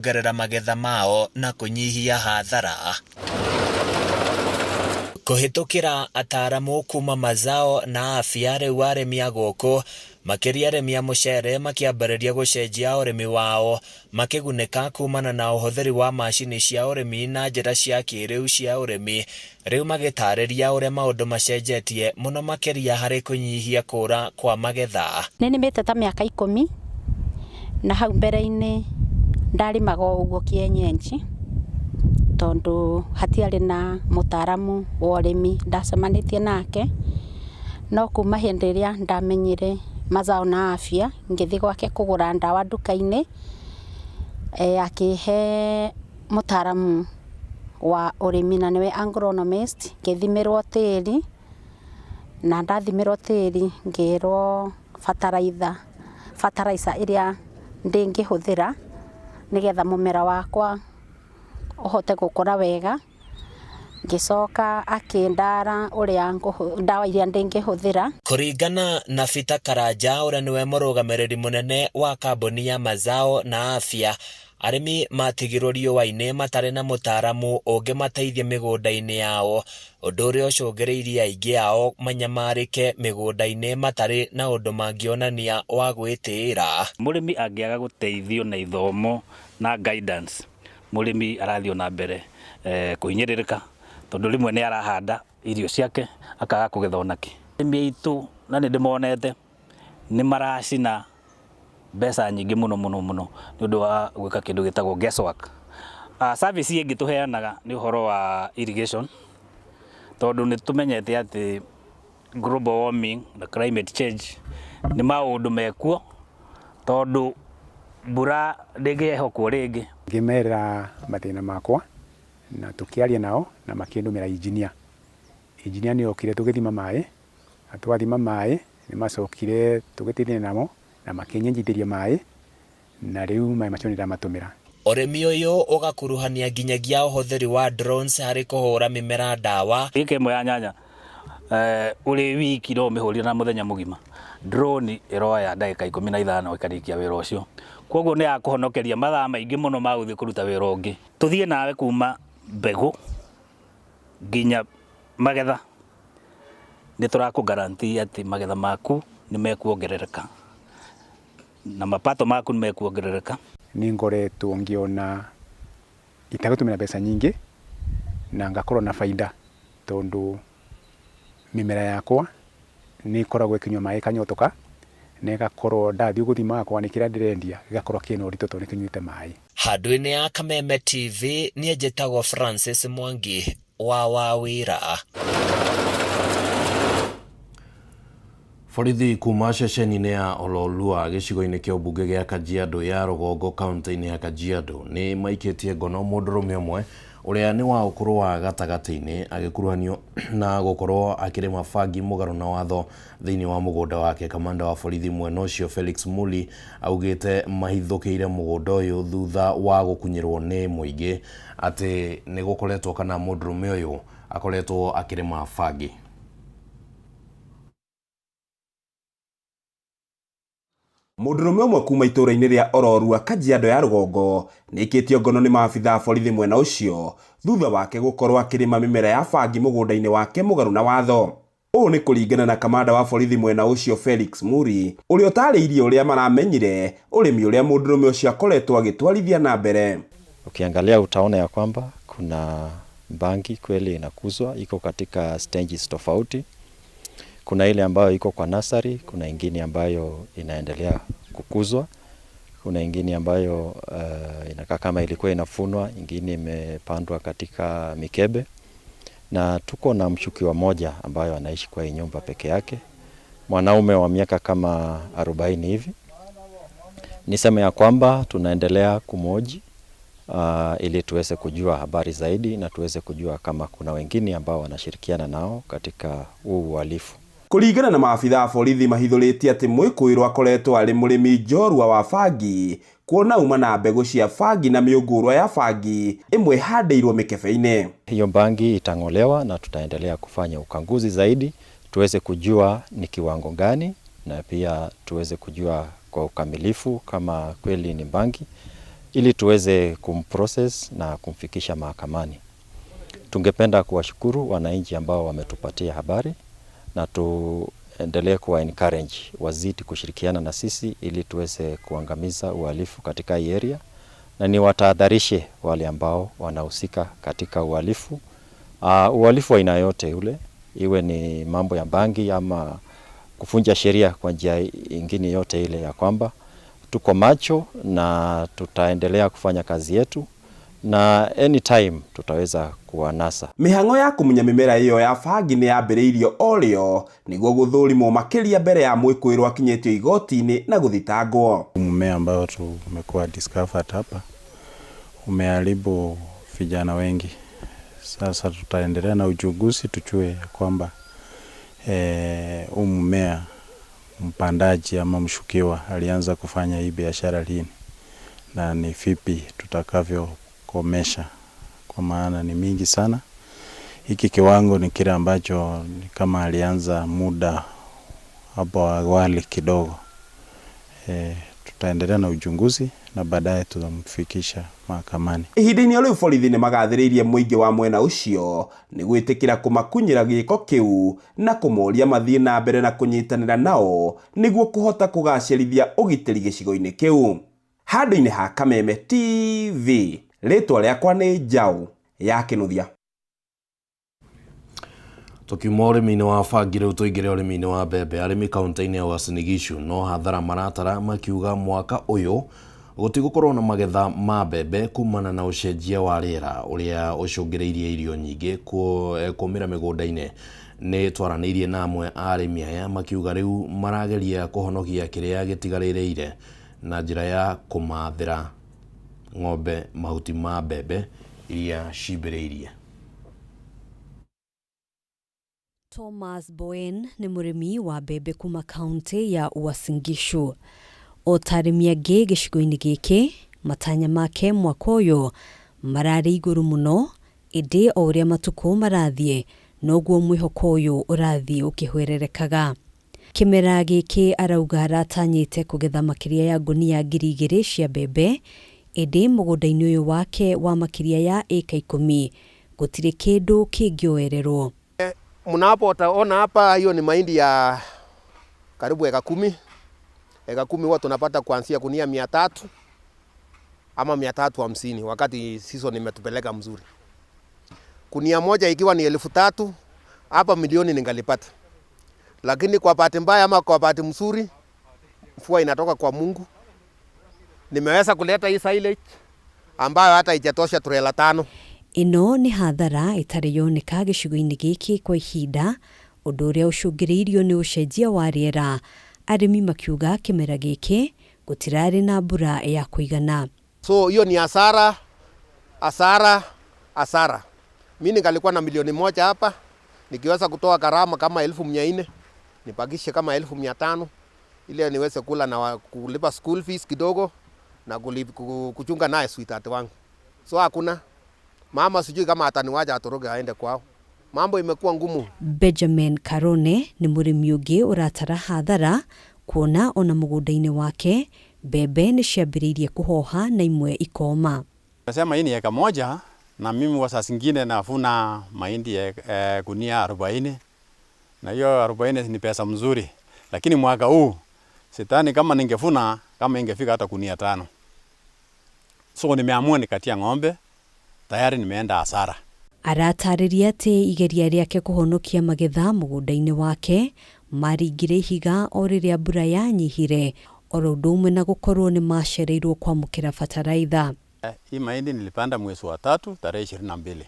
kuongerera magetha mao na kunyihia hathara. Kuhitukira ataramu kuma mazao na afya riu arimi a guku makiria arimi a mucere makiambariria gucenjia urimi wao makigunika kumana na uhuthiri wa macini cia urimi na njira cia kiriu cia urimi riu magitariria uria maundu macenjetie muno makiria hari kunyihia kura kwa magetha. Nimite ta miaka 10 na hau mbere-ini ndarimaga uguo kienyenji tondu hatiari na mutaramu wa urimi ndacemanitie nake, no kuma hindi iria ndamenyire mazao na afya ngithi gwake kugura ndawa nduka-ini akihe mutaramu wa urimi na niwe agronomist ngithimirwo tiri na ndathimirwo tiri ngirwo fertilizer iria ndingihuthira nigetha mumera wakwa uhote gukura wega. Ngicoka akindara uria ndawa iria ndingihuthira. Kuringana na Fita Karanja uria niwe murugamiriri munene wa kambuni ya mazao na afya, arimi matigirwo riũa-inĩ matari na mutaramu ungimateithia migunda-ini yao, undu uria ucungiriirie aingi ao manyamarike migunda-ini matari na undu mangionania wa gwitiira. Murimi angiaga guteithio na ithomo na guidance, murimi arathio na mbere kuhinyiririka tondu rimwe ni arahanda irio ciake akaga kugetha onaki. Arimi itu na ndimonete ni maracina mbeca nyingi muno ni undu wa gwika kindu gitagwo guesswork. Service ingi tuheanaga ni uhoro wa irrigation tondu ni tumenyete ati global warming na climate change ni maundu mekuo tondu mbura ndingihokwo ringi. Ngimera mathina makwa na tukiaria nao na makindumira engineer ni okire tugithima mai, atwathima mai ni macokire tugitithia namo na makinyenjithiria mai na riu mai macio ndamatumira. Urimi uyu ugakuruhania nginyagia uhuthiri wa drones hari kuhura mimera ndawa. Ike imwe ya nyanya uri wiki no mihurira na muthenya mugima, drone iroya ndagika 15 ikarikia wira ucio, koguo ni akuhonokeria mathaa maingi muno ma guthii kuruta wira ungi. Tuthie nawe kuma mbegu nginya magetha, ni turaku guarantee ati magetha maku ni mekuongerereka na mapato maku ni mekuongerereka. Ni ngoretwo ngiona itagutumira mbeca nyingi na ngakorwo na faida tondu mimera yakwa ni koragwo ikinywa mai kanyotoka na igakorwo ndathii guthima kwa nikira ndirendia igakorwo kina urito tondu kinyuite mai. Handu-ini ya Kameme TV ni njitagwo Francis Mwangi wa Wawira. Borithi kuma ceceni-inĩ ya Ololua gĩcigo-inĩ kĩa ũmbunge gĩa Kajiado ya Rũgongo kaunti-inĩ ya Kajiado nĩ maikĩtie ngono mũndũrũme ũmwe ũrĩa nĩ wa ũkũrũ wa gatagatĩ-inĩ agĩkuruhanio na gũkorwo akĩrĩma bangi mũgarũ na watho thĩinĩ wa mũgũnda wake. Kamanda wa borithi mwena ũcio Felix Muli augĩte mahithũkĩire mũgũnda ũyũ thutha wa gũkunyĩrwo nĩ mũingĩ atĩ nĩ gũkoretwo kana mũndũrũme ũyũ akoretwo akĩrĩma bangi. Mũndũrũme ũmwe kuma itũra-inĩ rĩa Ololua Kajiado ya Rũgongo nĩikĩtio ngono nĩ maabithaa borithi mwena ũcio thutha wake gũkorwo akĩrĩma mĩmera ya bangi mũgũnda-inĩ wake mũgarũ na watho. Ũũ nĩ kũringana na kamanda wa borithi mwena ũcio Felix Muli ũrĩa ũtarĩirie ũrĩa maramenyire ũrĩmi ũrĩa mũndũrũme ũcio akoretwo agĩtwarithia na mbere. Ukiangalia utaona ya kwamba kuna bangi kweli inakuzwa, iko katika stages tofauti. Kuna ile ambayo iko kwa nursery, kuna ingine ambayo inaendelea kukuzwa, kuna ingine ambayo inakaa kama ilikuwa inafunwa, ingine imepandwa katika mikebe, na tuko na mshukiwa mmoja ambayo anaishi kwa hii nyumba peke yake, mwanaume wa miaka kama 40 hivi. Niseme ya kwamba tunaendelea kumhoji ili tuweze kujua habari zaidi na tuweze kujua kama kuna wengine ambao wanashirikiana nao katika huu uhalifu. Kũringana na maabithaa borithi mahithũrĩtie atĩ mũĩkũĩrwo akoretwo arĩ mũrĩmi njorua wa bangi kuona uma na mbegũ cia bangi na mĩũngũrwa ya bangi ĩmwe handĩirwo mĩkebe-inĩ. Hiyo bangi itang'olewa na tutaendelea kufanya ukaguzi zaidi tuweze kujua ni kiwango gani na pia tuweze kujua kwa ukamilifu kama kweli ni bangi, ili tuweze kumprocess na kumfikisha mahakamani. Tungependa kuwashukuru wananchi ambao wametupatia habari na tuendelee kuwa encourage wazidi kushirikiana na sisi ili tuweze kuangamiza uhalifu katika hii area, na ni watahadharishe wale ambao wanahusika katika uhalifu. Uhalifu wa aina yote ule, iwe ni mambo ya bangi ama kufunja sheria kwa njia nyingine yote ile, ya kwamba tuko macho na tutaendelea kufanya kazi yetu na anytime tutaweza kuwanasa. Mihang'o ya kumunya mimera iyo ya bangi ni yambiriirio olio niguo guthurimwo makiria mbere ya mwikuirwo akinyetio igoti-ini na guthitangwo. Mmea ambao tumekuwa discovered hapa umeharibu vijana wengi. Sasa tutaendelea na uchunguzi tujue kwamba mmea mpandaji ama mshukiwa alianza kufanya hii biashara lini na ni vipi tutakavyokomesha, kwa maana ni mingi sana. Hiki kiwango ni kile ambacho ni kama alianza muda hapo awali kidogo. Tutaendelea na uchunguzi na baadaye tutamfikisha mahakamani. Ihinda-inĩ riu borithi nĩ magathĩrĩirie mũingĩ wa mwena ũcio nĩ gwĩtĩkĩra kũmakunyĩra gĩko kĩu na kũmoria mathiĩ na mbere na kũnyitanĩra nao nĩguo kũhota kũgacĩrithia ũgitĩri gĩcigo-inĩ kĩu. Handũ-inĩ ha Kameme TV, rĩtwa rĩakwa nĩ Njaũ ya Kĩnuthia. Tukiuma ũrĩmi-inĩ wa bangi rĩu tũingĩre ũrĩmi-inĩ wa mbembe. Arĩmi kaunti-inĩ ya Uasin Gishu no hathara maratara makiuga mwaka ũyũ gũtigũkorwo na magetha ma mbembe kumana na ũcenjia wa rĩera ũrĩa ũcũngĩrĩirie irio nyingĩ kũmĩra mĩgũnda-inĩ. Nĩ twaranĩirie na amwe arĩmi aya makiuga rĩu marageria kũhonokia kĩrĩa gĩtigarĩrĩire na njĩra ya kũmathĩra ng'ombe mahuti ma mbembe iria cimbĩrĩirie. Thomas Bowen nĩ mũrĩmi wa mbembe kuma kaunti ya Uasin Gishu. O ta arĩmi angĩ gĩcigo-inĩ gĩkĩ, matanya make mwaka ũyũ mararĩ igũrũ mũno, ĩndĩ o ũrĩa matukũ marathiĩ noguo mwĩhoko ũyũ ũrathiĩ ũkĩhwererekaga. Kĩmera gĩkĩ arauga aratanyĩte kũgetha makĩria ya ngunia 2,000 cia mbembe, ĩndĩ mũgũnda-inĩ ũyũ wake wa makĩria ya eka 10 gũtirĩ kĩndũ kĩngĩoererwo. Mnapoona hapa, hiyo ni mahindi ya karibu eka 10. Eka 10 huwa tunapata kuanzia gunia 300 ama 350 wakati season imetupeleka mzuri. Gunia moja ikiwa ni 3,000, hapa milioni ningalipata. Lakini kwa bahati mbaya ama kwa bahati mzuri, mvua inatoka kwa Mungu. Nimeweza kuleta hii silage ambayo hata haijatosha trailer 5. Ino nĩ hathara ĩtarĩ yoneka gĩcigo-inĩ gĩkĩ kwa ihinda, ũndũ ũrĩa ũcũngĩrĩirio nĩ ũcenjia wa rĩera. Arĩmi makiuga kĩmera gĩkĩ gũtirarĩ na mbura ya kũigana. So hiyo ni hasara. Mimi ningalikuwa na milioni 1 hapa, nikiweza kutoa gharama kama 1,400, nipakishe kama 1,500 ili niweze kula na kulipa school fees kidogo na kuchunga naye sweetheart wangu. So hakuna mama, sijui kama ataniwaja atoroge aende kwao. Mambo imekuwa ngumu. Benjamin Karone ni mũrĩmi ũngĩ ũratara hathara, kuona ona mũgũnda-inĩ wake mbembe nĩ ciambĩrĩirie kũhoha na imwe ikoma. Nasema hii ni eka 1 na mimi kwa saa zingine navuna mahindi gunia 40, na hiyo 40 ni pesa mzuri, lakini mwaka huu sitani kama ningevuna kama ingefika hata gunia 5. So nimeamua nikatia ng'ombe, tayari nimeenda hasara. Aratarĩria atĩ igeria rĩake kũhonokia magetha mũgũnda-inĩ wake maringire ihiga o rĩrĩa mbura yanyihire, oro ũndũ ũmwe na gũkorwo nĩ macereirwo kwamũkĩra bataraitha. Hii mahindi nilipanda mwezi wa 3 tarehe 22.